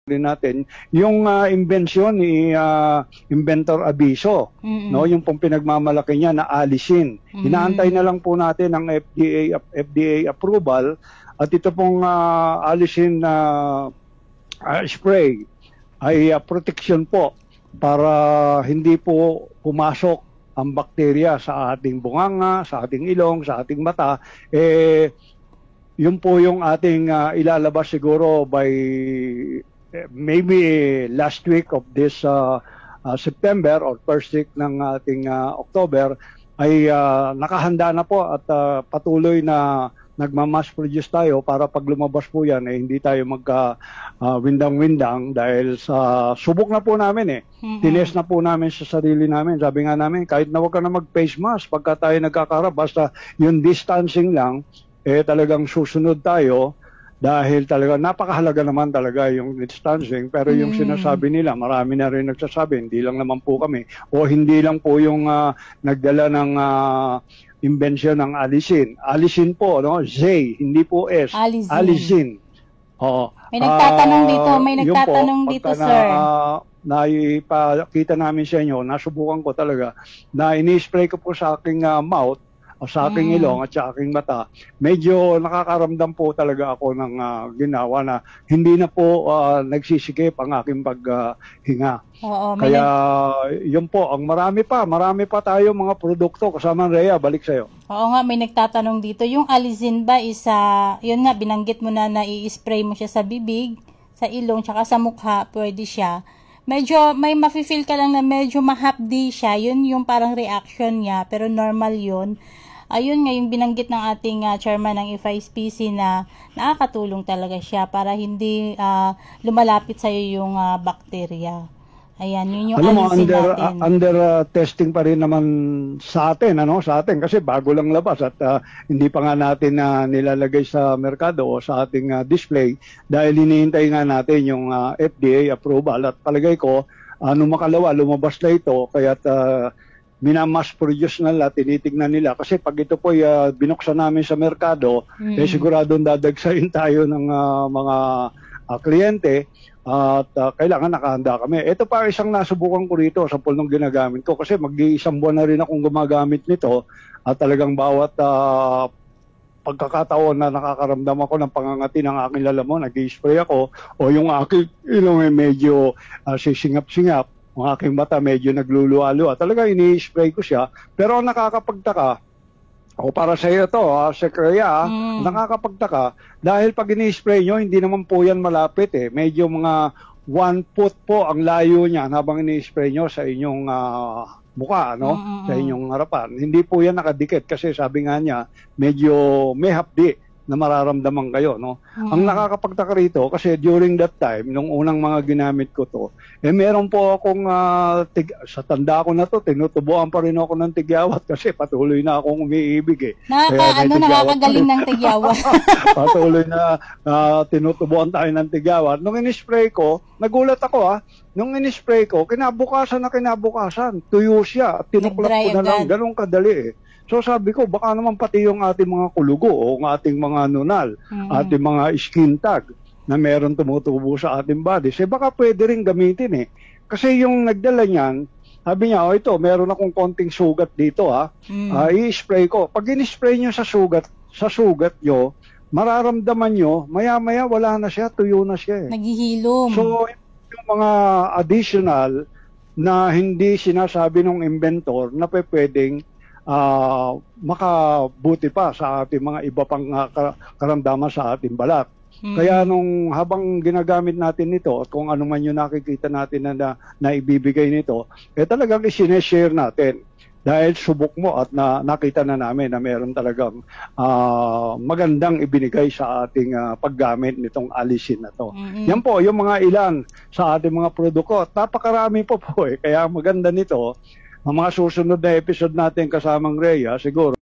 rin natin yung imbensyon ni Inventor Abiso, no, yung pong pinagmamalaki niya na alisin. Inaantay na lang po natin ang FDA approval at ito pong alisin na spray ay protection po para hindi po pumasok ang bakterya sa ating bunganga, sa ating ilong, sa ating mata. Yun po yung ating ilalabas siguro by maybe last week of this September or first week ng ating October ay nakahanda na po at patuloy na nagmamass produce tayo para pag lumabas po yan hindi tayo magka-windang-windang dahil sa subok na po namin tines na po namin sa sarili namin. Sabi nga namin kahit na wag ka na mag-face mask pagka tayo nagkakarap, basta yung distancing lang talagang susunod tayo. Dahil talaga napakahalaga naman talaga yung distancing, pero yung sinasabi nila marami na rin nagsasabi, hindi lang naman po kami o hindi lang po yung nagdala ng invention ng alisin. Alisin po, no? Z, hindi po S. Alisin. May nagtatanong dito, sir. Naipakita namin sa inyo, nasubukan ko talaga na ini-spray ko po sa aking mouth o sa aking ilong at sa aking mata, medyo nakakaramdam po talaga ako ng ginawa na hindi na po nagsisikip ang aking paghinga. Kaya yun po, ang marami pa tayo mga produkto kasama Rhea, balik sa'yo. Oo nga, may nagtatanong dito, yung alisin ba yun nga, binanggit mo na i-spray mo siya sa bibig, sa ilong, tsaka sa mukha, pwede siya. Medyo, may mafe-feel ka lang na medyo mahapdi siya, yun yung parang reaction niya, pero normal yun. Ayun nga yung binanggit ng ating chairman ng FISPC na nakakatulong talaga siya para hindi lumalapit sa iyo yung bakterya. Ayan, yun yung alisin natin. Under testing pa rin naman sa atin, kasi bago lang labas at hindi pa nga natin nilalagay sa merkado o sa ating display dahil hinihintay nga natin yung FDA approval at palagay ko nung makalawa lumabas na ito kaya't minamass produce na nila, tinitignan nila kasi pag ito po binuksan namin sa merkado siguradong dadagsain tayo ng mga kliyente at kailangan nakahanda kami. Ito pa isang nasubukan ko rito sa pulong ginagamit ko kasi mag-iisang buwan na rin akong gumagamit nito at talagang bawat pagkakataon na nakakaramdam ako ng pangangati ng aking lalamon, nag-i-spray ako o yung aking ilong medyo sisingap-singap, ang aking mata medyo nagluluwa-luwa. Talaga ini-spray ko siya. Pero nakakapagtaka, o para sa iyo to, Secretary, nakakapagtaka, dahil pag ini-spray nyo, hindi naman po yan malapit Medyo mga 1 foot po ang layo niya habang ini-spray nyo sa inyong mukha, sa inyong harapan. Hindi po yan nakadikit kasi sabi nga niya, medyo may hapdi na mararamdaman kayo, Ang nakakapagtaka rito, kasi during that time, nung unang mga ginamit ko to, meron po akong, sa tanda ko na to, tinutubuan pa rin ako ng tigyawat kasi patuloy na akong umiibig Nakakagaling ng tigyawat. Patuloy na tinutubuan tayo ng tigyawat. Nung in-spray ko, nagulat ako nung in-spray ko, kinabukasan, tuyo siya, tinuklap ko na lang, ganun kadali So sabi ko, baka naman pati yung ating mga kulugo o ating mga nunal, ating mga skin tag na meron tumutubo sa ating body, baka pwede rin gamitin Kasi yung nagdala niyan, sabi niya, ito, meron akong konting sugat dito i-spray ko. Pag in-spray nyo sa sugat nyo, mararamdaman nyo, maya-maya wala na siya, tuyo na siya Naghihilom. So yung mga additional na hindi sinasabi ng inventor na pwedeng makabuti pa sa ating mga iba pang karamdaman sa ating balat. Kaya nung habang ginagamit natin ito at kung ano man yung nakikita natin na ibibigay nito, talagang isineshare natin. Dahil subok mo at nakita na namin na meron talagang magandang ibinigay sa ating paggamit nitong alisin na to. Yan po, yung mga ilan sa ating mga produkto. Napakarami po kaya maganda nito. Ang mga susunod na episode natin kasamang Rhea, siguro